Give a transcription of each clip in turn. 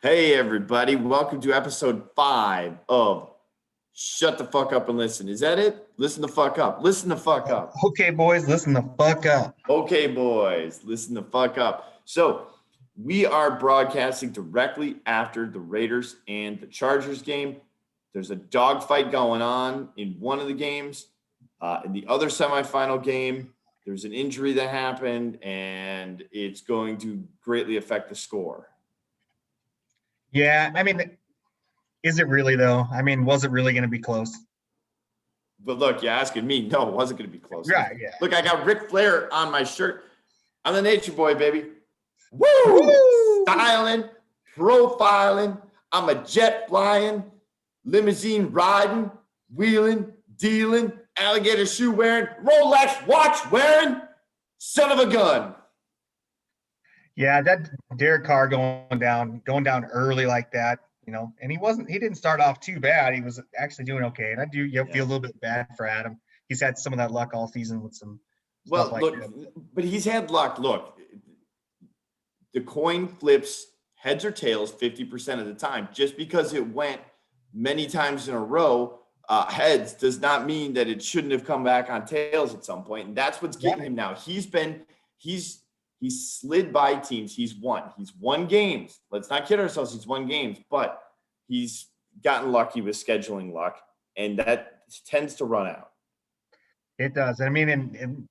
Hey, everybody. Welcome to episode 5 of Shut the Fuck Up and Listen. Is that it? Listen the fuck up. Listen the fuck up. Okay, boys, listen the fuck up. Okay, boys. Listen the fuck up. So, we are broadcasting directly after the Raiders and the Chargers game. There's a dogfight going on in one of the games. In the other semifinal game, there's an injury that happened, and it's going to greatly affect the score. Yeah, I mean, is it really though? I mean, was it really going to be close? But look, you're asking me. No, it wasn't going to be close. Right, yeah. Look, I got Ric Flair on my shirt. I'm the nature boy, baby. Woo! Woo! Styling, profiling. I'm a jet flying, limousine riding, wheeling, dealing, alligator shoe wearing, Rolex watch wearing, son of a gun. Yeah, that Derek Carr going down early like that, and he didn't start off too bad. He was actually doing okay. And I do feel a little bit bad for Adam. He's had some of that luck all season with some stuff like that. But he's had luck. Look, the coin flips heads or tails 50% of the time. Just because it went many times in a row, heads does not mean that it shouldn't have come back on tails at some point. And that's what's getting him now. He's slid by teams. He's won games. Let's not kid ourselves. He's won games, but he's gotten lucky with scheduling luck, and that tends to run out. It does. I mean, and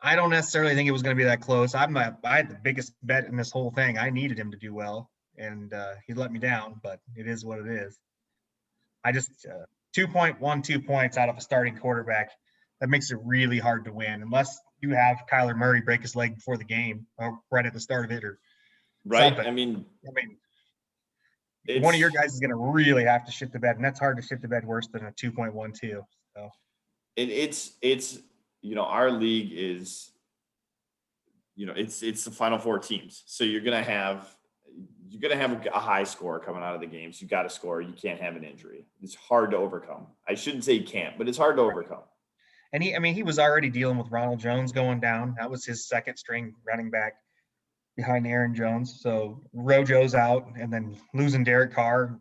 I don't necessarily think it was going to be that close. I had the biggest bet in this whole thing. I needed him to do well, and he let me down, but it is what it is. I just 2.12 points out of a starting quarterback. That makes it really hard to win unless you have Kyler Murray break his leg before the game or right at the start of it or right. Something. I mean, one of your guys is going to really have to shit the bed, and that's hard to shit the bed worse than a 2.12. So it's our league is it's the final 4 teams, so you're gonna have a high score coming out of the games. You got to score. You can't have an injury. It's hard to overcome. I shouldn't say you can't, but it's hard to overcome. And he was already dealing with Ronald Jones going down. That was his second string running back behind Aaron Jones. So Rojo's out, and then losing Derek Carr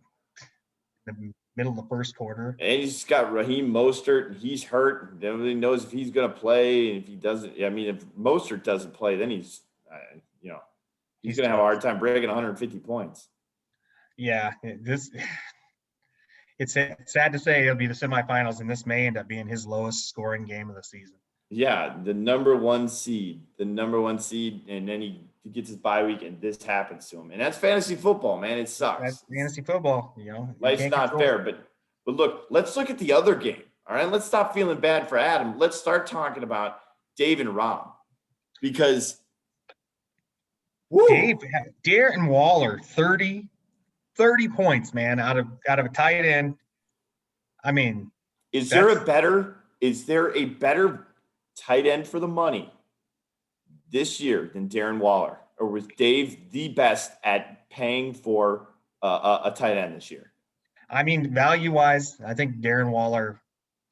in the middle of the first quarter. And he's got Raheem Mostert, and he's hurt. Nobody knows if he's going to play. And if he doesn't, I mean, if Mostert doesn't play, then he's going to have a hard time breaking 150 points. Yeah, it's sad to say it'll be the semifinals, and this may end up being his lowest scoring game of the season. Yeah, the number one seed, and then he gets his bye week, and this happens to him. And that's fantasy football, man. It sucks. That's fantasy football, Life's not fair, but look, let's look at the other game, all right? Let's stop feeling bad for Adam. Let's start talking about Dave and Rob, because Darren Waller, 30 points, man, out of a tight end. I mean, is there a better tight end for the money this year than Darren Waller, or was Dave the best at paying for a tight end this year? I mean, value-wise, I think Darren Waller,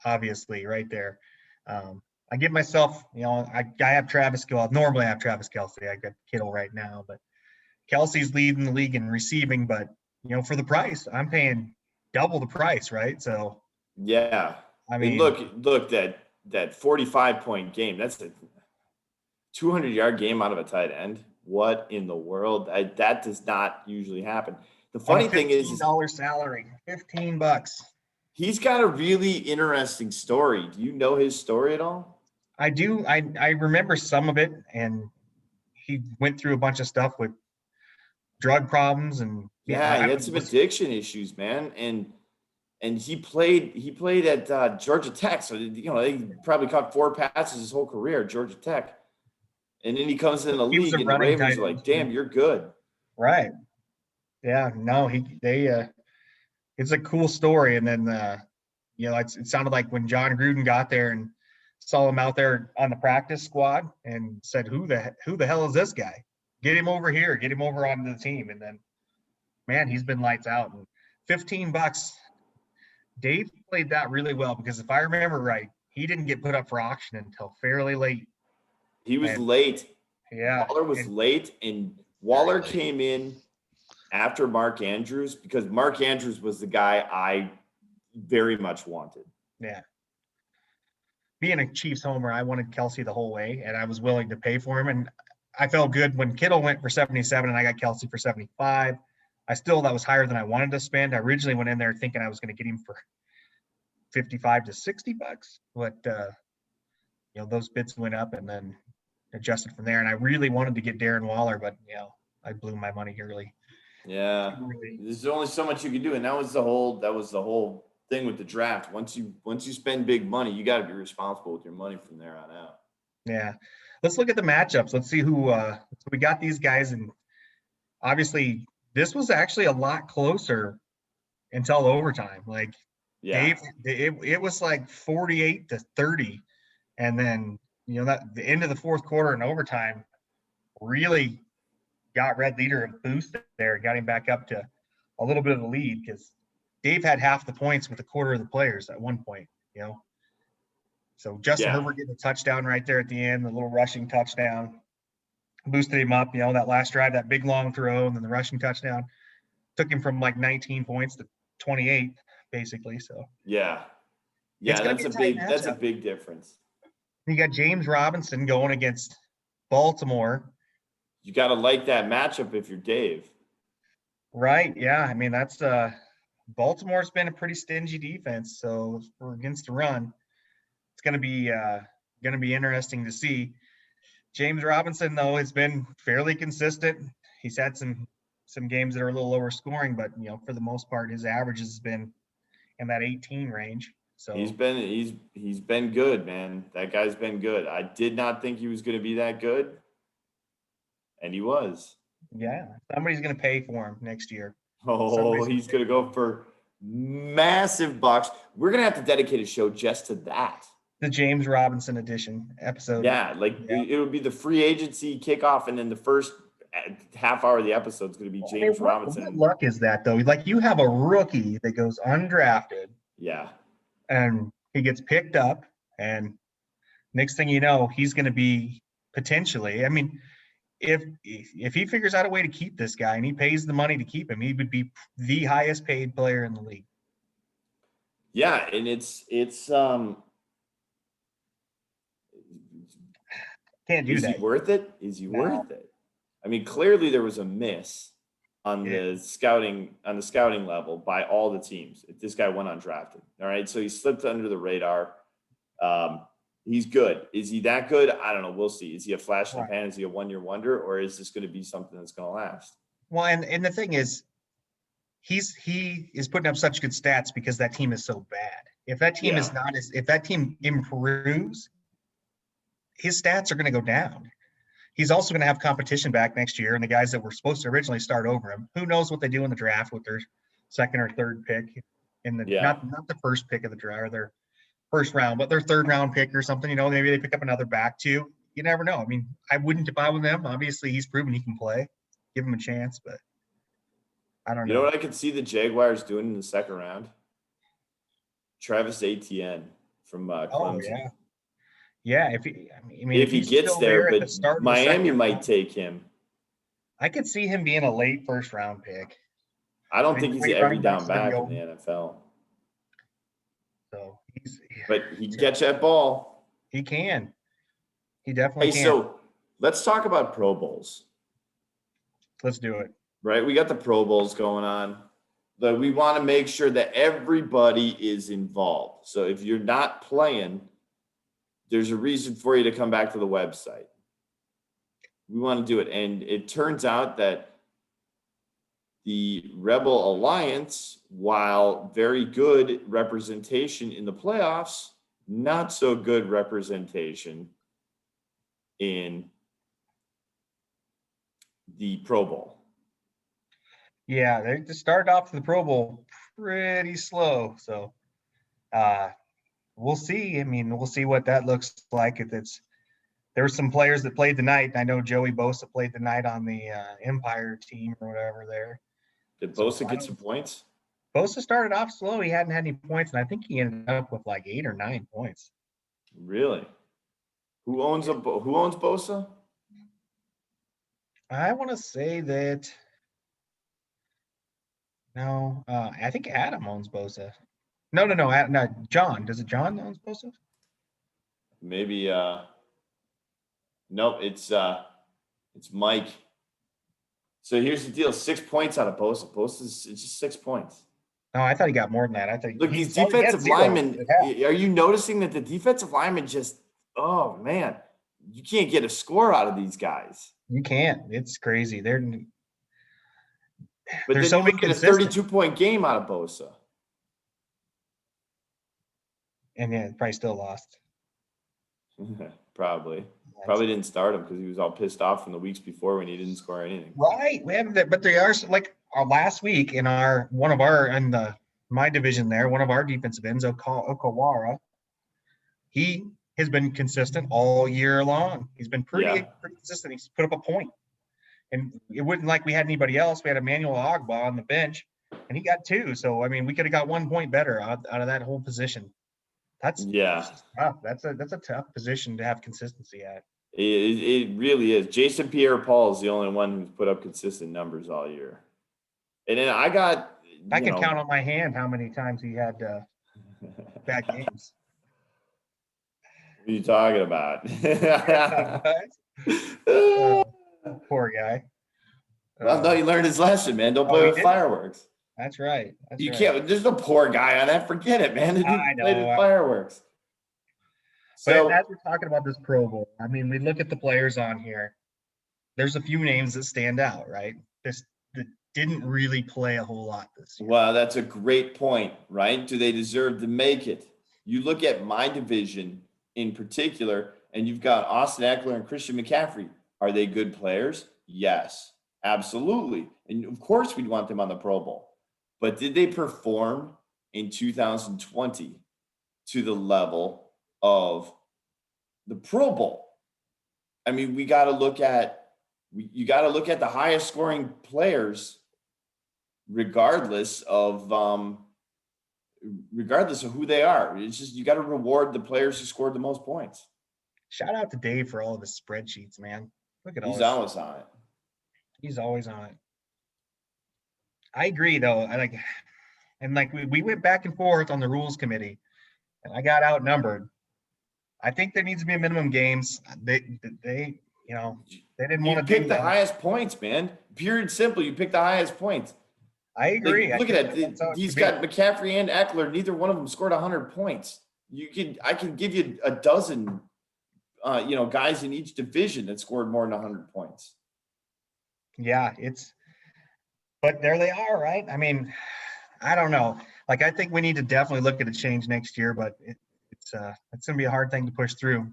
obviously, right there. I give myself, I have Travis Kelce. Normally, I have Travis Kelce. I got Kittle right now, but Kelsey's leading the league in receiving. But for the price, I'm paying double the price, right? So yeah, I mean, look that 45-point game. That's a 200-yard game out of a tight end. What in the world? That does not usually happen. The funny thing is $15 salary, $15. He's got a really interesting story. Do you know his story at all? I do. I remember some of it, and he went through a bunch of stuff with drug problems, and he had some addiction issues, man. And he played at Georgia Tech, so they probably caught 4 passes his whole career at Georgia Tech. And then he comes in the league, and the Ravens are like, "Damn, you're good." Right. Yeah. No. It's a cool story. And then it sounded like when John Gruden got there and saw him out there on the practice squad and said, "Who the hell is this guy? Get him over here. Get him over onto the team." And then, man, he's been lights out. And $15. Dave played that really well, because if I remember right, he didn't get put up for auction until fairly late. He was late. Yeah. Waller was late, and Waller came in after Mark Andrews, because Mark Andrews was the guy I very much wanted. Yeah. Being a Chiefs homer, I wanted Kelsey the whole way, and I was willing to pay for him. And I felt good when Kittle went for 77 and I got Kelsey for 75. That was higher than I wanted to spend. I originally went in there thinking I was going to get him for 55 to 60 bucks, but those bids went up and then adjusted from there. And I really wanted to get Darren Waller, but I blew my money early. Yeah, there's only so much you can do, and that was the whole thing with the draft. Once you spend big money, you got to be responsible with your money from there on out. Yeah, let's look at the matchups. Let's see who. So we got these guys, and obviously this was actually a lot closer until overtime. Like Yeah, it was like 48-30, and then that the end of the fourth quarter and overtime really got Red Leader a boost there, got him back up to a little bit of the lead because Dave had half the points with a quarter of the players at one point. So Justin Herbert getting a touchdown right there at the end, the little rushing touchdown, boosted him up. That last drive, that big long throw, and then the rushing touchdown took him from like 19 points to 28, basically. So yeah, it's going to that's be a a tight big matchup. difference. You got James Robinson going against Baltimore. You got to like that matchup if you're Dave. Right. Yeah. I mean, that's Baltimore's been a pretty stingy defense. So for against the run, it's going to be interesting to see. James Robinson, though, has been fairly consistent. He's had some games that are a little lower scoring, but for the most part, his average has been in that 18 range. So he's been good, man. That guy's been good. I did not think he was going to be that good, and he was. Yeah, somebody's going to pay for him next year. Oh, he's going to go for massive bucks. We're going to have to dedicate a show just to that. The James Robinson edition episode. Yeah, it would be the free agency kickoff, and then the first half hour of the episode is going to be James Robinson. What luck is that, though? Like, you have a rookie that goes undrafted. Yeah. And he gets picked up, and next thing you know, he's going to be potentially, I mean, if he figures out a way to keep this guy and he pays the money to keep him, he would be the highest paid player in the league. Yeah, and it's can't do that. Is he worth it? Is he worth it? I mean, clearly there was a miss on the scouting level by all the teams. If this guy went undrafted, all right, so he slipped under the radar. He's good. Is he that good? I don't know. We'll see. Is he a flash in the pan? Is he a one-year wonder, or is this going to be something that's going to last? Well, and the thing is, he is putting up such good stats because that team is so bad. If that team if that team improves, his stats are going to go down. He's also going to have competition back next year, and the guys that were supposed to originally start over him, who knows what they do in the draft with their second or third pick in the not the first pick of the draft or their first round, but their third round pick or something. Maybe they pick up another back too. You never know. I mean, I wouldn't if I were them. Obviously, he's proven he can play. Give him a chance, but I don't know. You know what I could see the Jaguars doing in the second round? Travis Etienne from Clemson. Oh, yeah. Yeah, if he gets there, but Miami might take him. I could see him being a late first round pick. I don't think he's an every down back in the NFL. So but he can catch that ball. He can. He definitely can. So let's talk about Pro Bowls. Let's do it. Right, we got the Pro Bowls going on. But we want to make sure that everybody is involved. So if you're not playing, there's a reason for you to come back to the website. We want to do it. And it turns out that the Rebel Alliance, while very good representation in the playoffs, not so good representation in the Pro Bowl. Yeah, they just started off the Pro Bowl pretty slow. So we'll see. I mean, we'll see what that looks like. There were some players that played tonight. I know Joey Bosa played tonight on the Empire team or whatever there. Did Bosa get some points? Bosa started off slow. He hadn't had any points, and I think he ended up with like 8 or 9 points. Really? Who owns Bosa? I want to say that No, I think Adam owns Bosa. No. John. Does it John owns Bosa? Maybe nope, it's Mike. So here's the deal: 6 points out of Bosa. It's just 6 points. No, I thought he got more than that. I think Look, these he had defensive 0 linemen. at half. Are you noticing that the defensive linemen just? Oh man, you can't get a score out of these guys. You can't. It's crazy. But They're then so you look at a inconsistent. 32-point game out of Bosa. And yeah, probably still lost. Probably. That's Probably didn't start him because he was all pissed off from the weeks before when he didn't score anything. right. We have that, but they are like our last week in my division there, one of our defensive ends, Okawara. He has been consistent all year long. He's been Yeah. pretty consistent. He's put up a point. And it wasn't like we had anybody else. We had Emmanuel Ogba on the bench, and he got 2. So I mean, we could have got 1 point better out of that whole position. That's Yeah. tough. That's a tough position to have consistency at. It really is. Jason Pierre-Paul is the only one who's put up consistent numbers all year. And then I got, I can count on my hand how many times he had bad games. What are you talking about? Poor guy. Well, no, he learned his lesson, man. Don't play he with did. fireworks. That's right. You can't. There's no poor guy on that. Forget it, man. The I dude played with know. fireworks. But So as we're talking about this Pro Bowl, I mean, we look at the players on here. There's a few names that stand out, right? That didn't really play a whole lot this year. well, that's a great point, right? Do they deserve to make it? You look at my division in particular, and you've got Austin Eckler and Christian McCaffrey. Are they good players? Yes, absolutely. And of course, we'd want them on the Pro Bowl. But did they perform in 2020 to the level of the Pro Bowl? I mean, you got to look at the highest scoring players regardless of who they are. It's just you got to reward the players who scored the most points. Shout out to Dave for all of his spreadsheets, man. Look at all He's this. always on it. He's always on it. I agree, though. We went back and forth on the rules committee, and I got outnumbered. I think there needs to be a minimum games. They didn't You want to pick do the that. highest points, man. Pure and simple. You pick the highest points. I agree. Look at that. He's got McCaffrey and Eckler. Neither one of them scored 100 points. I can give you a dozen, guys in each division that scored more than 100 points. Yeah, but there they are, right? I mean, I don't know. Like, I think we need to definitely look at a change next year, but it's going to be a hard thing to push through.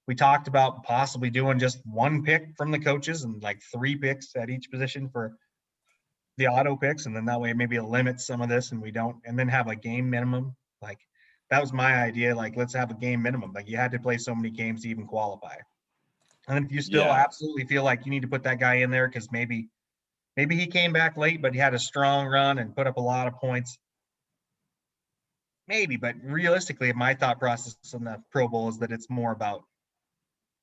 We talked about possibly doing just 1 pick from the coaches and like 3 picks at each position for the auto picks, and then that way maybe it limits some of this, and we don't, and then have a game minimum. Like, that was my idea. Like, let's have a game minimum. Like, you had to play so many games to even qualify. And then if you still absolutely feel like you need to put that guy in there because maybe he came back late, but he had a strong run and put up a lot of points. Maybe, but realistically, my thought process in the Pro Bowl is that it's more about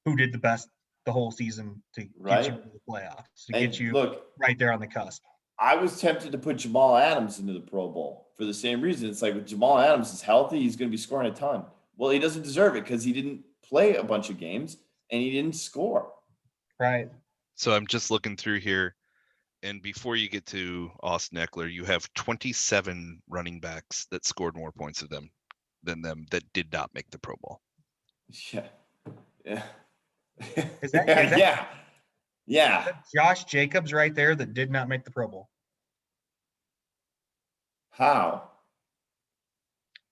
who did the best the whole season to get you into the playoffs, to get you right there on the cusp. I was tempted to put Jamal Adams into the Pro Bowl for the same reason. It's like if Jamal Adams is healthy, he's going to be scoring a ton. Well, he doesn't deserve it because he didn't play a bunch of games and he didn't score. Right. So I'm just looking through here. And before you get to Austin Eckler, you have 27 running backs that scored more points than them that did not make the Pro Bowl. Yeah. Is that Yeah. Josh Jacobs right there that did not make the Pro Bowl? How?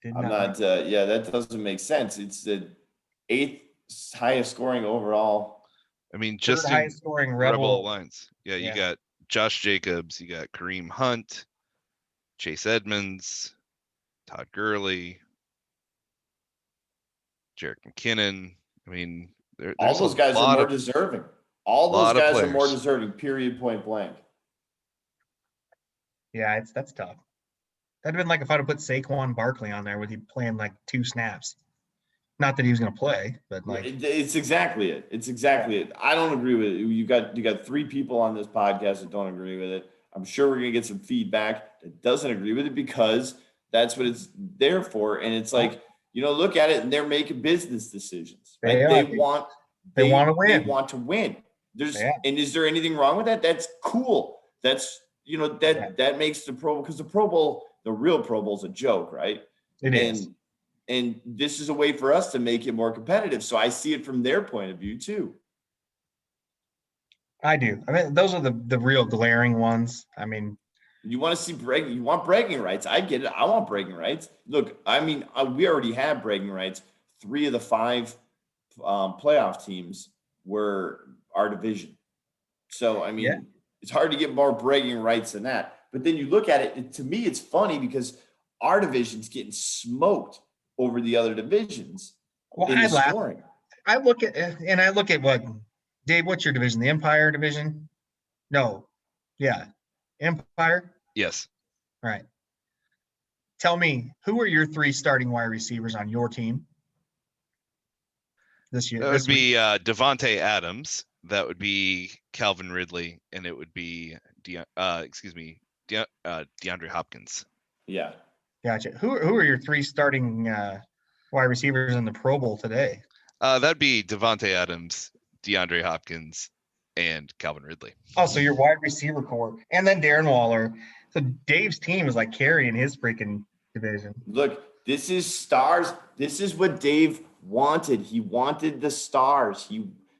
That doesn't make sense. It's the 8th highest scoring overall. I mean, just in highest scoring Rebel Alliance. Yeah, you got Josh Jacobs, you got Kareem Hunt, Chase Edmonds, Todd Gurley, Jerick McKinnon. I mean, all those guys are more deserving. All those guys are more deserving, period, point blank. Yeah, that's tough. That'd have been like if I'd have put Saquon Barkley on there with you playing like 2 snaps. Not that he was going to play, but like it's exactly it. It's exactly it. I don't agree with it. You got 3 people on this podcast that don't agree with it. I'm sure we're going to get some feedback that doesn't agree with it because that's what it's there for. And it's like, look at it and they're making business decisions, right? They want to win. They want to win. And is there anything wrong with that? That's cool. That's, that makes the Pro Bowl, because the Pro Bowl, the real Pro Bowl is a joke, right? It is. And this is a way for us to make it more competitive. So I see it from their point of view too. I do. I mean, those are the real glaring ones. I mean, you want to see bragging, you want bragging rights. I get it. I want bragging rights. Look, I mean, we already have bragging rights. 3 of the 5 playoff teams were our division. So, I mean, it's hard to get more bragging rights than that. But then you look at it, and to me, it's funny because our division's getting smoked over the other divisions in the scoring. I look at what, Dave, what's your division? The Empire division? No. Yeah. Empire? Yes. All right. Tell me, who are your 3 starting wide receivers on your team this year? That would be Devontae Adams. That would be Calvin Ridley, and it would be DeAndre Hopkins. Yeah. Gotcha. Who are your 3 starting wide receivers in the Pro Bowl today? That'd be Devontae Adams, DeAndre Hopkins, and Calvin Ridley. Oh, so your wide receiver core, and then Darren Waller. So Dave's team is like carrying his freaking division. Look, this is stars. This is what Dave wanted. He wanted the stars.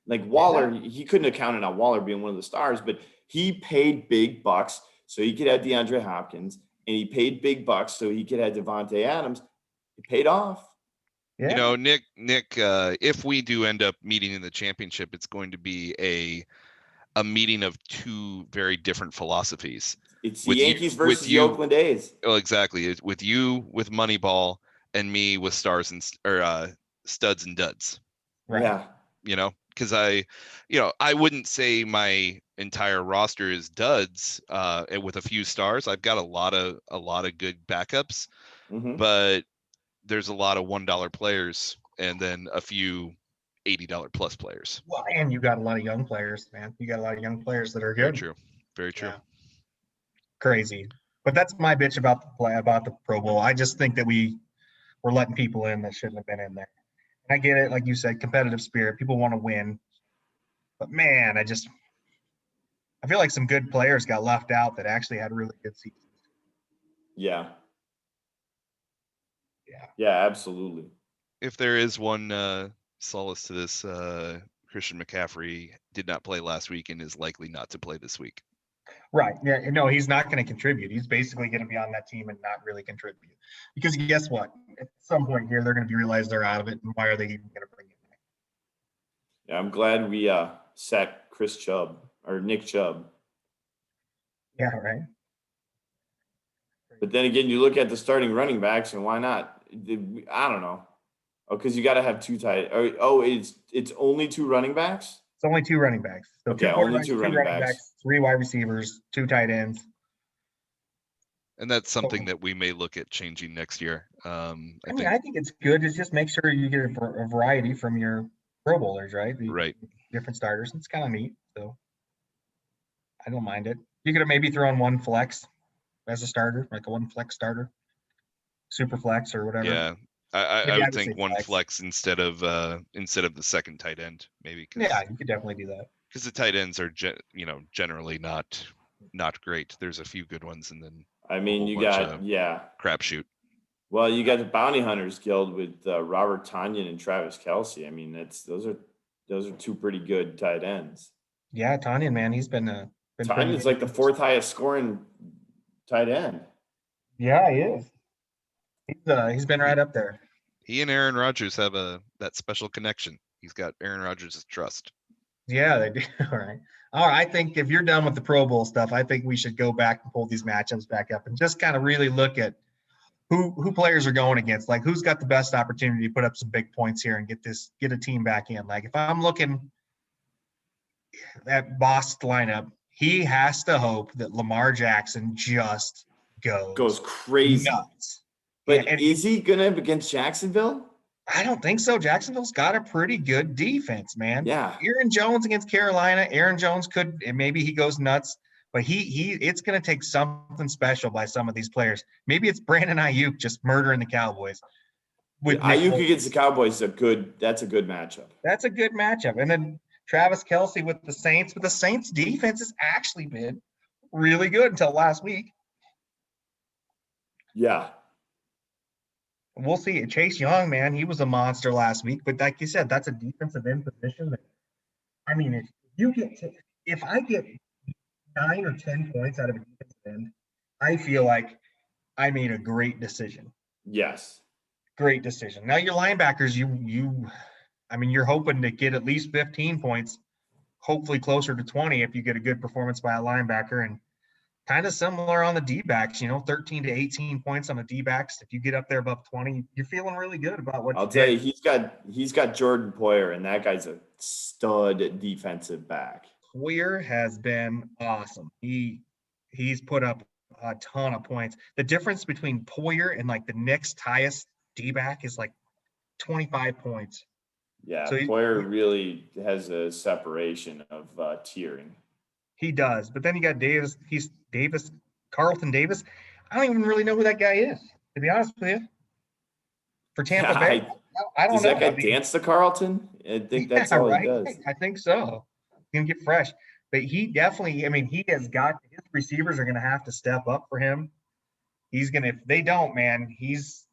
Waller, he couldn't have counted on Waller being one of the stars, but he paid big bucks so he could have DeAndre Hopkins, and he paid big bucks so he could have Devontae Adams. It paid off. Yeah. Nick, if we do end up meeting in the championship, it's going to be a meeting of 2 very different philosophies. It's the Yankees versus the Oakland A's. Oh, exactly. With you with Moneyball and me with stars and studs and duds. Right. Yeah. Because I wouldn't say my entire roster is duds with a few stars. I've got a lot of good backups, but there's a lot of $1 players and then a few $80 plus players. Well, and you got a lot of young players, man. You got a lot of young players that are good. Very true. Yeah. Crazy. But that's my bitch about the Pro Bowl. I just think that we're letting people in that shouldn't have been in there. And I get it, like you said, competitive spirit. People want to win. But man, I feel like some good players got left out that actually had really good seasons. Yeah. Yeah. Yeah, absolutely. If there is one solace to this, Christian McCaffrey did not play last week and is likely not to play this week. Right. Yeah. No, he's not going to contribute. He's basically going to be on that team and not really contribute. Because guess what? At some point here, they're going to realize they're out of it. And why are they even going to bring it back? Yeah, I'm glad we sacked Nick Chubb. Yeah, right. But then again, you look at the starting running backs, and why not? I don't know. Oh, because you got to have 2 tight. Oh, it's only 2 running backs? It's only 2 running backs. So okay, only 2 running backs. 3 wide receivers, 2 tight ends. And that's something that we may look at changing next year. I think it's good to just make sure you get a variety from your Pro Bowlers, right? Right. Different starters. It's kind of neat. So I don't mind it. You could have maybe thrown 1 flex as a starter, like a 1 flex starter, super flex or whatever. Yeah. I would think 1 flex instead of the second tight end, maybe. Yeah, you could definitely do that. Because the tight ends are generally not great. There's a few good ones, and then you got crapshoot. Well, you got the Bounty Hunters Guild with Robert Tonyan and Travis Kelce. I mean, those are 2 pretty good tight ends. Yeah, Tonyan, man, he's been Tonyan's like the 4th highest scoring tight end. Yeah, he is. He's been right up there. He and Aaron Rodgers have that special connection. He's got Aaron Rodgers' trust. Yeah, they do. All right. I think if you're done with the Pro Bowl stuff, I think we should go back and pull these matchups back up and just kind of really look at who players are going against. Like, who's got the best opportunity to put up some big points here and get a team back in. Like, if I'm looking at Boss lineup, he has to hope that Lamar Jackson just goes crazy. Nuts. But is he gonna against Jacksonville? I don't think so. Jacksonville's got a pretty good defense, man. Yeah. Aaron Jones against Carolina. Aaron Jones maybe he goes nuts. But it's going to take something special by some of these players. Maybe it's Brandon Ayuk just murdering the Cowboys. With Ayuk against the Cowboys that's a good matchup. That's a good matchup. And then Travis Kelce with the Saints. But the Saints defense has actually been really good until last week. Yeah. We'll see. Chase Young, man, he was a monster last week. But like you said, that's a defensive end position. I mean, if I get 9 or 10 points out of a defensive end, I feel like I made a great decision. Yes. Great decision. Now your linebackers, you're hoping to get at least 15 points, hopefully closer to 20 if you get a good performance by a linebacker, and kind of similar on the D-backs, 13 to 18 points on the D-backs. If you get up there above 20, you're feeling really good about what I'll tell you, he's got Jordan Poyer, and that guy's a stud defensive back. Poyer has been awesome. He's put up a ton of points. The difference between Poyer and like the next highest D-back is like 25 points. Yeah, so Poyer really has a separation of tiering. He does, but then you got Carlton Davis. I don't even really know who that guy is, to be honest with you. For Tampa Bay, I don't know. Does that guy dance to Carlton? I think that's all he does. I think so. He's gonna get fresh, but he definitely. He has got his receivers are gonna have to step up for him. He's gonna. If they don't, man, he's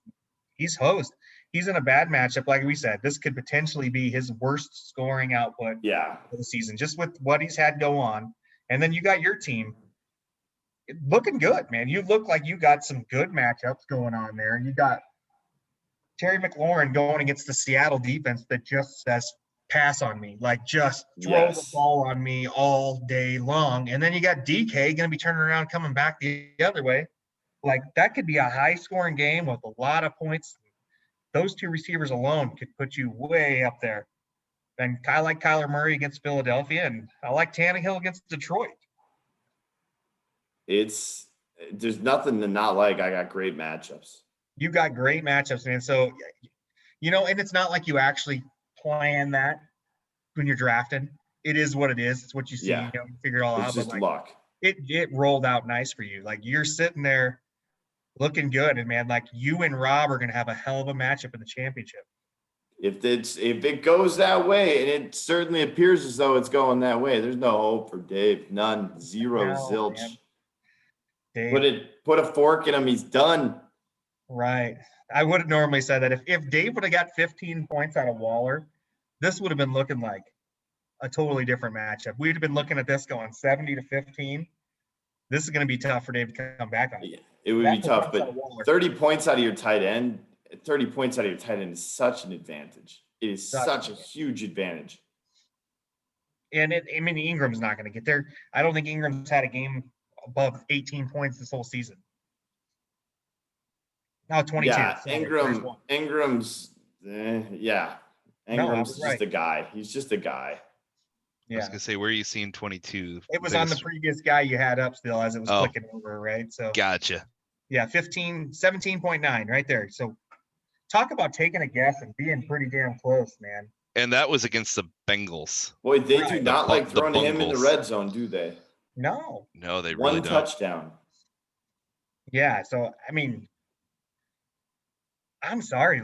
host. He's in a bad matchup, like we said. This could potentially be his worst scoring output for the season, just with what he's had go on. And then you got your team looking good, man. You look like you got some good matchups going on there. You got Terry McLaurin going against the Seattle defense that just says, pass on me, like just throw the ball on me all day long. And then you got DK going to be turning around, coming back the other way. Like that could be a high-scoring game with a lot of points. Those two receivers alone could put you way up there. And I like Kyler Murray against Philadelphia, and I like Tannehill against Detroit. There's nothing to not like. I got great matchups. You got great matchups, man. So, and it's not like you actually plan that when you're drafting. It is what it is. It's what you see. Yeah. You figure it all out. It's just luck. It rolled out nice for you. Like you're sitting there looking good, and man, like you and Rob are going to have a hell of a matchup in the championship. If it goes that way, and it certainly appears as though it's going that way, there's no hope for Dave. None. Zero. Zilch. Man. Dave, put a fork in him. He's done. Right. I would have normally said that if Dave would have got 15 points out of Waller, this would have been looking like a totally different matchup. We'd have been looking at this going 70 to 15. This is going to be tough for Dave to come back on. Yeah, it would be tough, but 30 points out of your tight end. 30 points out of your tight end is such an advantage. It is such a huge advantage. And Ingram's not going to get there. I don't think Ingram's had a game above 18 points this whole season. Now 22. Yeah, Ingram's Ingram's just a guy. He's just a guy. Yeah. I was gonna say, where are you seeing 22? It was on the previous guy you had up still as it was clicking over, right? So gotcha. Yeah, 17.9 right there. So talk about taking a guess and being pretty damn close, man. And that was against the Bengals. Boy, they do not like throwing him in the red zone, do they? No. No, they really don't. One touchdown. Yeah, so I'm sorry,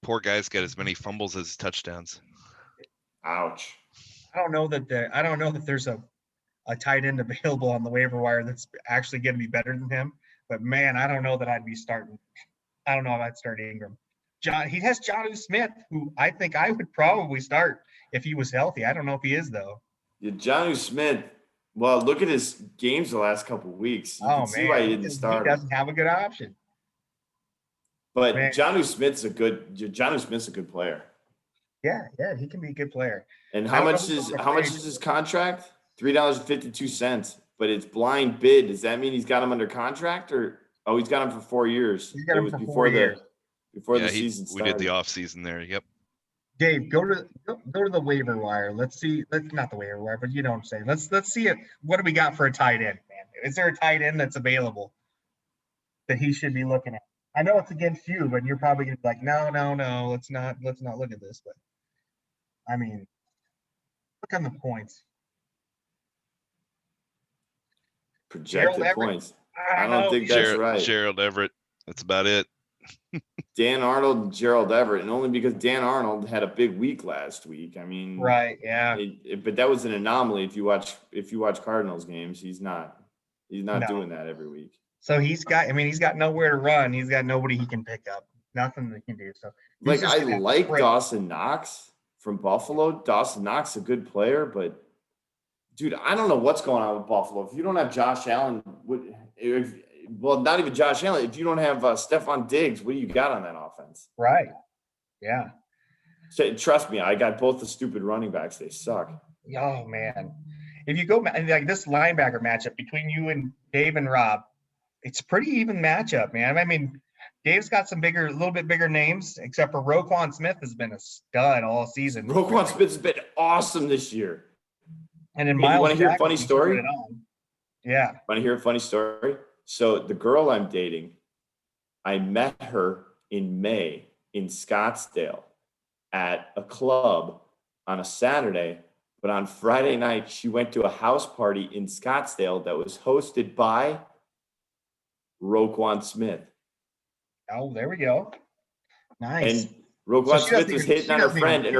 poor guy's got as many fumbles as touchdowns. Ouch. I don't know that there's a tight end available on the waiver wire that's actually going to be better than him. But man, I don't know that I'd be starting. I don't know if I'd start Ingram. He has Jonnu Smith, who I think I would probably start if he was healthy. I don't know if he is though. Yeah, Jonnu Smith. Well, look at his games the last couple of weeks. You can see why he didn't start. He doesn't have a good option. But Jonnu Smith's a good player. Yeah, he can be a good player. And how much is his contract? $3.52. But it's blind bid. Does that mean he's got him under contract or he's got him for 4 years? He's got him for 4 years. Before the season started. We did the off season there. Yep. Dave, go to the waiver wire. Let's see. Not the waiver wire, but you know what I'm saying. Let's see it. What do we got for a tight end, man? Is there a tight end that's available that he should be looking at? I know it's against you, but you're probably gonna be like, no. Let's not look at this. But I mean, look on the points. Projected points. I I don't know. think that's right. Gerald Everett. That's about it. Dan Arnold and Gerald Everett, and only because Dan Arnold had a big week last week. I mean, Right, yeah. But that was an anomaly. If you watch Cardinals games, he's not No. doing that every week. So he's got nowhere to run. He's got nobody he can pick up. Nothing that he can do. So Like, I like Dawson Knox from Buffalo. Dawson Knox is a good player, but dude, I don't know what's going on with Buffalo. If you don't have Josh Allen, not even Josh Allen, if you don't have Stephon Diggs, what do you got on that offense? Right. Yeah. Trust me, I got both the stupid running backs. They suck. Oh man. If you go like this linebacker matchup between you and Dave and Rob, it's a pretty even matchup, man. I mean, Dave's got some a little bit bigger names, except for Roquan Smith has been a stud all season. Roquan Smith has been awesome this year. And then Hey, you Miles want to hear a Jack, funny he's story? turned it on. Yeah. Want to hear a funny story? So the girl I'm dating, I met her in May in Scottsdale at a club on a Saturday, but on Friday night, she went to a house party in Scottsdale that was hosted by Roquan Smith. Oh, there we go. Nice. And Roquan Smith was hitting on her friend, and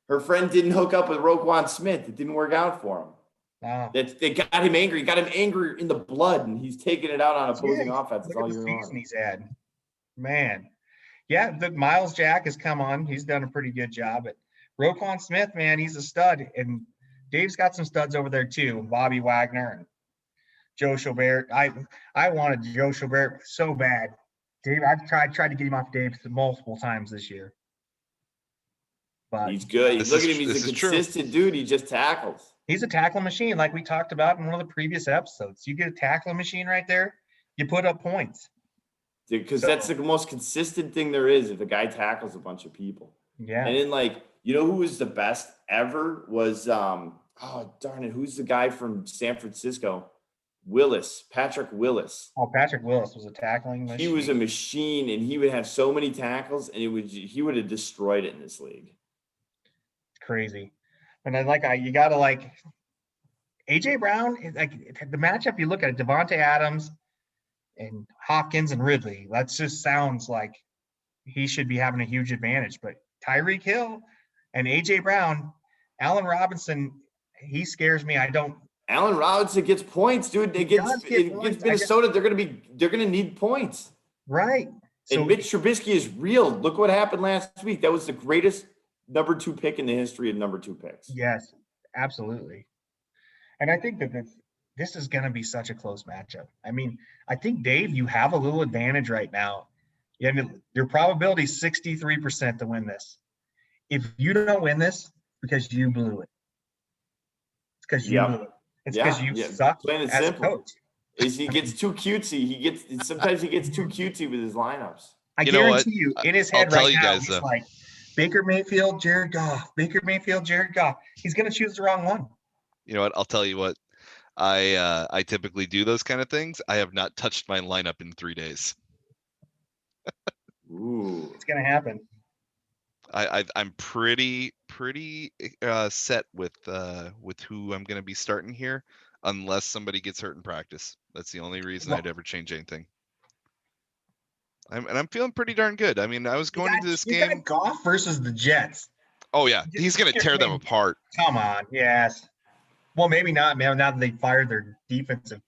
her friend didn't hook up with Roquan Smith. It didn't work out for him. Wow. They got him angry. Got him angry in the blood, and he's taking it out on opposing offenses all year long. He's had, man. Yeah, the Miles Jack has come on. He's done a pretty good job. But Roquan Smith, man, he's a stud, and Dave's got some studs over there too. Bobby Wagner and Joe Schobert. I wanted Joe Schobert so bad. Dave, I've tried to get him off Dave multiple times this year. But he's good. Look at him. He's a consistent dude. He just tackles. He's a tackle machine, like we talked about in one of the previous episodes. You get a tackling machine right there, you put up points. Because that's the most consistent thing there is if a guy tackles a bunch of people. Yeah. And then, who was the best ever was, who's the guy from San Francisco? Patrick Willis. Oh, Patrick Willis was a tackling machine. He was a machine, and he would have so many tackles, and he would have destroyed it in this league. It's crazy. And then, you got to AJ Brown, the matchup, you look at it, Devontae Adams and Hopkins and Ridley. That just sounds like he should be having a huge advantage. But Tyreek Hill and AJ Brown, Allen Robinson, he scares me. Allen Robinson gets points, dude. Against Minnesota, they're gonna need points. Right. And Mitch Trubisky is real. Look what happened last week. That was the greatest number 2 pick in the history of number 2 picks. Yes, absolutely. And I think that this is going to be such a close matchup. I mean, I think, Dave, you have a little advantage right now. Your probability is 63% to win this. If you don't win this, because you blew it. It's because you blew it. It's because you suck as a coach. He gets too cutesy. Sometimes he gets too cutesy with his lineups. I guarantee you, in his head right now, he's like, Baker Mayfield, Jared Goff. Baker Mayfield, Jared Goff. He's going to choose the wrong one. You know what? I'll tell you what. I typically do those kind of things. I have not touched my lineup in 3 days. Ooh, it's going to happen. I'm pretty set with who I'm going to be starting here, unless somebody gets hurt in practice. That's the only reason I'd ever change anything. I'm feeling pretty darn good. I mean, I was going into this game. Got Goff versus the Jets. Oh yeah, he's going to tear them apart. Come on, yes. Well, maybe not, man. Now that they fired their defensive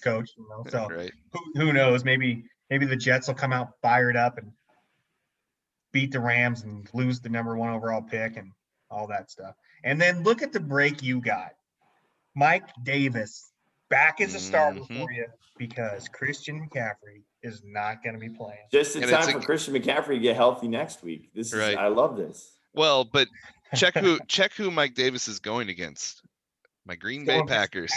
coach, so right. who knows? Maybe the Jets will come out fired up and beat the Rams and lose the number 1 overall pick and all that stuff. And then look at the break you got. Mike Davis back as a starter for you because Christian McCaffrey is not going to be playing. Just in time for Christian McCaffrey to get healthy next week. This is I love this. Well, but check who Mike Davis is going against. My Green Bay Packers.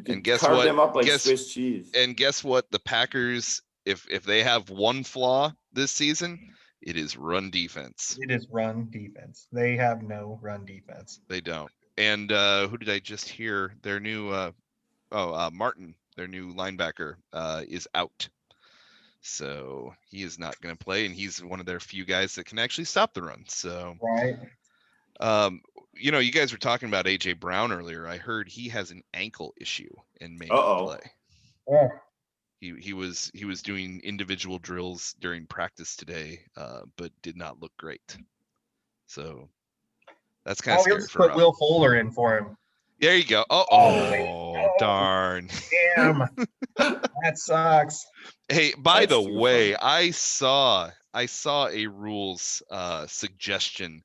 And guess what? Them up like Swiss cheese. And guess what? The Packers, if they have one flaw this season, it is run defense. It is run defense. They have no run defense. They don't. And who did I just hear? Their new Martin, their new linebacker, is out. So he is not going to play, and he's one of their few guys that can actually stop the run. So right. you know, you guys were talking about AJ Brown earlier. I heard he has an ankle issue and may Uh-oh. not play. Oh, He was doing individual drills during practice today, but did not look great. So that's kind of he'll scary just for put Rob. Will Fuller in for him. There you go. Oh, Oh, darn. damn. That sucks. Hey, by That's the too way, funny. I saw a rules suggestion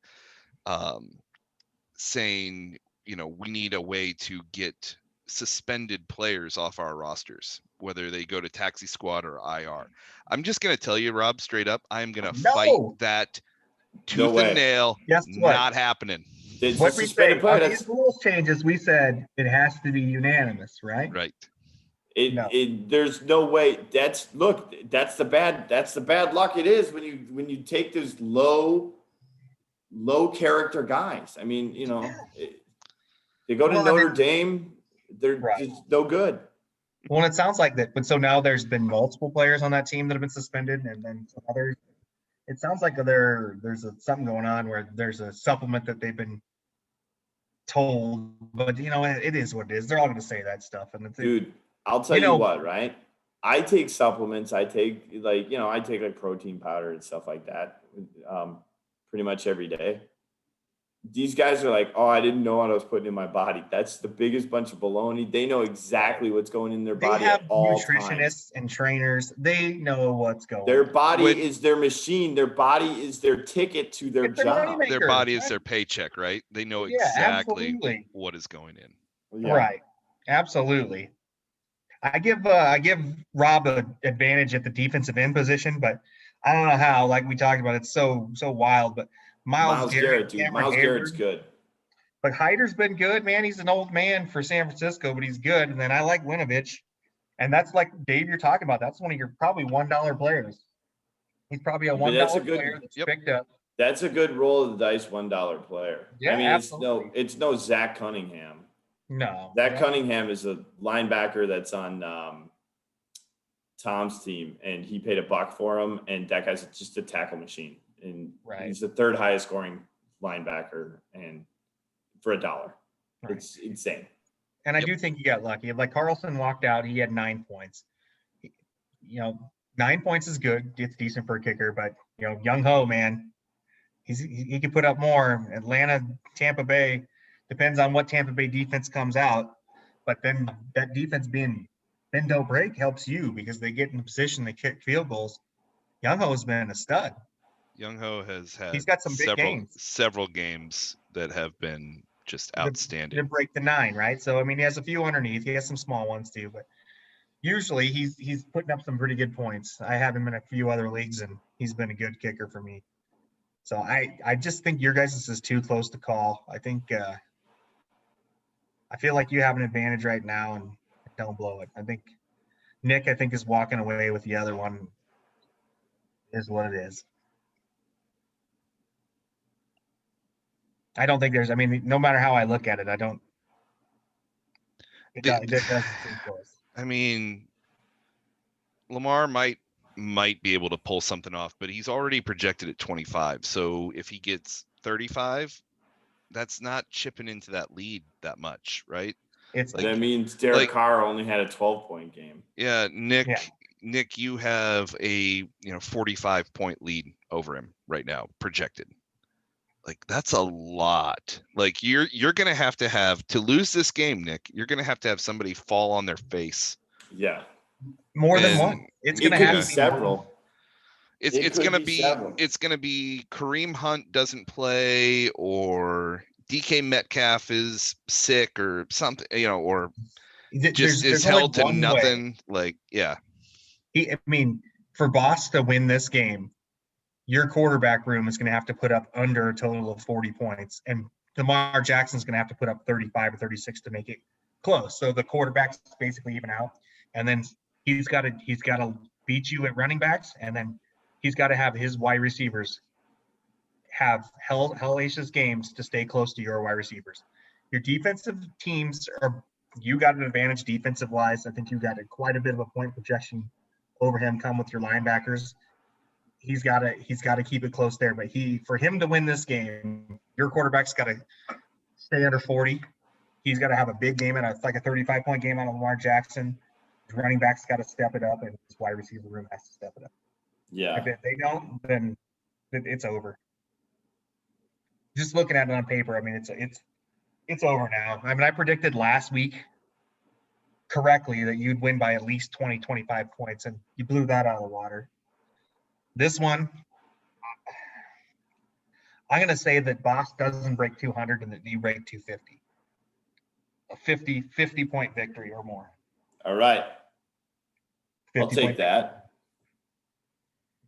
saying, you know, we need a way to get suspended players off our rosters, whether they go to taxi squad or IR. I'm just going to tell you, Rob, straight up, I'm going to fight No. that No tooth and way. nail. Guess what? Not happening. It's a What we suspended say player. on That's these rules changes, we said it has to be unanimous, right? Right. No. There's no way. That's the bad luck it is when you take those low character guys. I mean, you know, they go to Well, Notre Dame, they're Right. just no good. Well, it sounds like that. But so now there's been multiple players on that team that have been suspended, and then some others. It sounds like there's something going on where there's a supplement that they've been told, but you know, it is what it is. They're all going to say that stuff, and Dude, I'll tell you you know, what, right? I take supplements. I take I take like protein powder and stuff like that, pretty much every day. These guys are like, oh, I didn't know what I was putting in my body. That's the biggest bunch of baloney. They know exactly what's going in their they body have at all times. nutritionists and trainers. They know what's going Their on. body is their machine. Their body is their ticket to their It's their money job. maker. Their body is Right? their paycheck, right? They know Yeah, exactly absolutely. what is going in. Yeah. Right. Absolutely. I give Rob an advantage at the defensive end position, but I don't know how. Like we talked about, it's so wild. But Miles Garrett, dude. Cameron Miles Garrett's Hayward, good. but Hyder's been good, man. He's an old man for San Francisco, but he's good. And then I like Winovich, and that's like Dave, you're talking about. That's one of your probably $1 players. He's probably a But that's a $1 player good. that's Yep. picked up. That's a good roll of the dice $1 player. Yeah, I mean, absolutely. it's no Zach Cunningham. No, Zach Cunningham is a linebacker that's on Tom's team, and he paid $1 for him, and that guy's just a tackle machine, and Right. he's the third highest scoring linebacker, and for $1, Right. it's insane. And I do think he got lucky. Like Carlson walked out, he had 9 points. You know, 9 points is good. It's decent for a kicker, but you know, Young Ho, man, he can put up more. Atlanta, Tampa Bay, depends on what Tampa Bay defense comes out. But then that defense being bend don't break helps you because they get in a position to kick field goals. Young Ho has been a stud. Young Ho has had He's got some big games. several games that have been just outstanding. To break the 9, right? So I mean, he has a few underneath. He has some small ones too, but usually he's putting up some pretty good points. I have him in a few other leagues, and he's been a good kicker for me. So I just think your guys' is too close to call. I think I feel like you have an advantage right now, and don't blow it. I think Nick is walking away with the other one. Is what it is. I don't think there's. I mean, no matter how I look at it, I don't. It doesn't seem close. I mean, Lamar might be able to pull something off, but he's already projected at 25. So if he gets 35, that's not chipping into that lead that much, right? It's That means Derek Carr only had a 12-point game. Yeah, Nick, you have a 45-point lead over him right now, projected. Like that's a lot. Like you're gonna have to lose this game, Nick. You're gonna have somebody fall on their face. Yeah, more than one. It's gonna could have be to be several. It's gonna be Kareem Hunt doesn't play, or DK Metcalf is sick or something, or just is held to nothing. Like, yeah. I mean, for Boss to win this game, your quarterback room is going to have to put up under a total of 40 points, and Lamar Jackson's going to have to put up 35 or 36 to make it close. So the quarterback's basically even out, and then he's got to beat you at running backs, and then he's got to have his wide receivers have hellacious games to stay close to your wide receivers. Your defensive teams you got an advantage defensive wise. I think you got quite a bit of a point projection over him. Come with your linebackers. He's got to keep it close there. But for him to win this game, your quarterback's got to stay under 40. He's got to have a big game, and it's like a 35-point game on Lamar Jackson. His running back's got to step it up, and his wide receiver room has to step it up. Yeah. If they don't, then it's over. Just looking at it on paper, I mean, it's over now. I mean, I predicted last week correctly that you'd win by at least 20, 25 points, and you blew that out of the water. This one, I'm going to say that Boss doesn't break 200 and that you break 250. A 50-point victory or more. All right. I'll 50 take point that.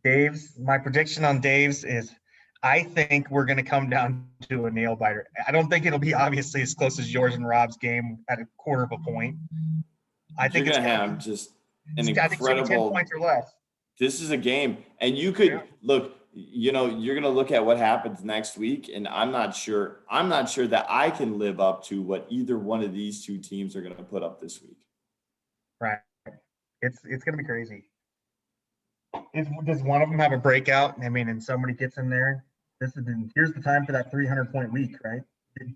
Dave's, my prediction on Dave's is I think we're going to come down to a nail biter. I don't think it'll be obviously as close as yours and Rob's game at a quarter of a point. I think You're it's going to gonna have be, just an I think it's gonna be 10 incredible. points or less. This is a game, and you could look. You know, you're going to look at what happens next week, and I'm not sure that I can live up to what either one of these two teams are going to put up this week. Right. It's going to be crazy. Does one of them have a breakout? I mean, and somebody gets in there. Here's the time for that 300-point week, right?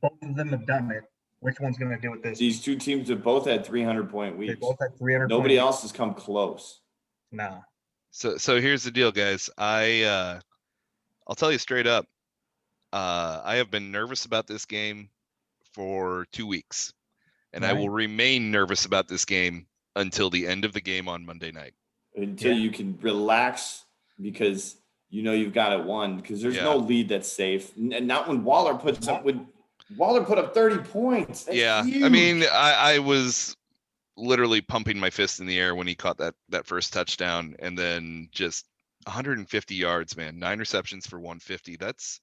Both of them have done it. Which one's going to do it this These week? two teams have both had 300-point weeks. They both had 300. Nobody else has come close. No. So here's the deal, guys. I'll tell you straight up. I have been nervous about this game for 2 weeks, and I will remain nervous about this game until the end of the game on Monday night. Until you can relax because you know you've got it won, because there's no lead that's safe. And not when Waller puts up when Waller put up 30 points. That's huge. I mean, I was literally pumping my fist in the air when he caught that first touchdown, and then just 150 yards, man. 9 receptions for 150. That's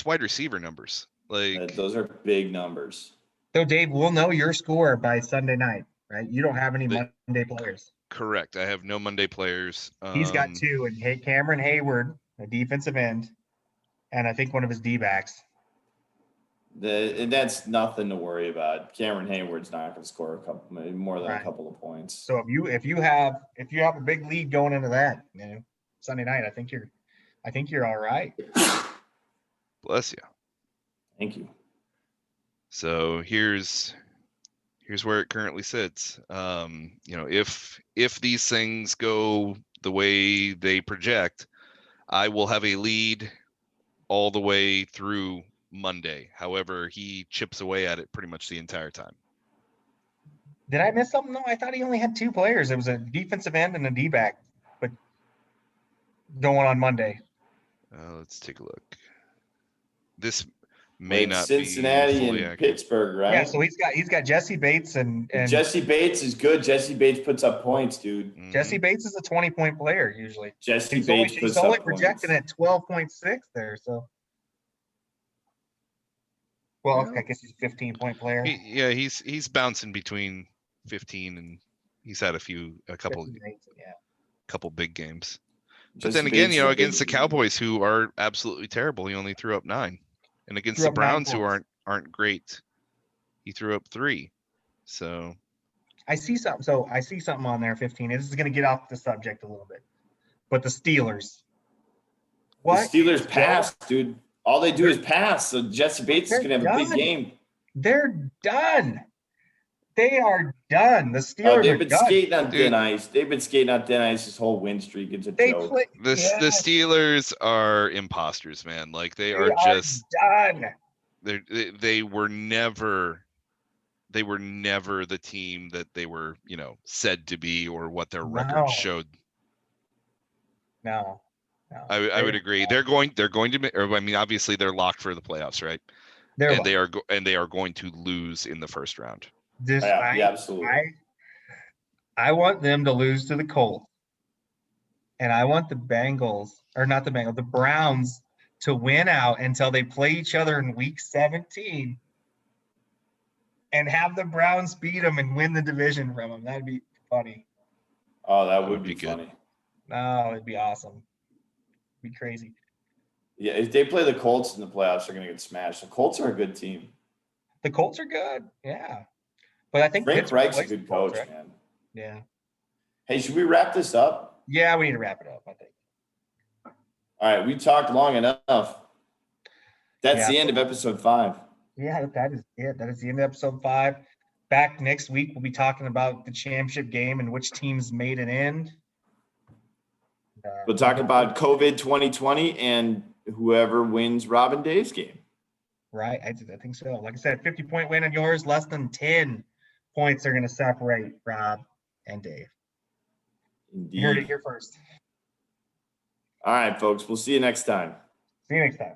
wide receiver numbers. Like those are big numbers. So Dave, we'll know your score by Sunday night, right? You don't have any Monday players. Correct. I have no Monday players. He's got 2, and Cameron Hayward, a defensive end, and I think one of his D-backs. And that's nothing to worry about. Cameron Hayward's not going to score more than a couple of points. So if you have a big lead going into that, Sunday night, I think you're all right. Bless you. Thank you. So here's where it currently sits. If these things go the way they project, I will have a lead all the way through Monday. However, he chips away at it pretty much the entire time. Did I miss something? No, I thought he only had 2 players. It was a defensive end and a D-back, but going on Monday. Let's take a look. This may not Cincinnati be fully and accurate. Pittsburgh, right? Yeah, so he's got Jesse Bates and Jesse Bates is good. Jesse Bates puts up points, dude. Mm-hmm. Jesse Bates is a 20-point player usually. Jesse Bates puts up points. He's only projected at 12.6 there, so. Well, I guess he's a 15-point player. He's bouncing between 15 and he's had a couple big games. But then again, against the Cowboys, who are absolutely terrible, he only threw up 9, and against the Browns, who aren't great, he threw up 3. So I see something. So I see something on there. 15. This is going to get off the subject a little bit, but the Steelers. What? The Steelers pass, dude. All they do is pass. So Jesse Bates is going to have a big game. They're done. They are done. The Steelers they've been skating on thin ice. They've been skating on thin ice this whole win streak. It's a joke. The Steelers are imposters, man. Like they are just done. They were never the team that they were, said to be, or what their record showed. No. I would agree. They're going to, obviously they're locked for the playoffs, right? They are going to lose in the first round. Absolutely. I want them to lose to the Colts, and I want the Browns to win out until they play each other in week 17 and have the Browns beat them and win the division from them. That'd be funny. Oh, that would be funny. No, it'd be awesome. It'd be crazy. Yeah, if they play the Colts in the playoffs, they're going to get smashed. The Colts are a good team. The Colts are good, yeah. But I think Frank Reich's a good coach, man. Yeah. Hey, should we wrap this up? Yeah, we need to wrap it up, I think. All right, we talked long enough. That's the end of episode 5. Yeah, that is it. That is the end of episode 5. Back next week, we'll be talking about the championship game and which teams made it in. We'll talk about COVID 2020 and whoever wins Robin Dave's game. Right. I think so. Like I said, 50-point win on yours, less than 10 points are going to separate Rob and Dave. Indeed. You heard it here first. All right, folks. We'll see you next time. See you next time.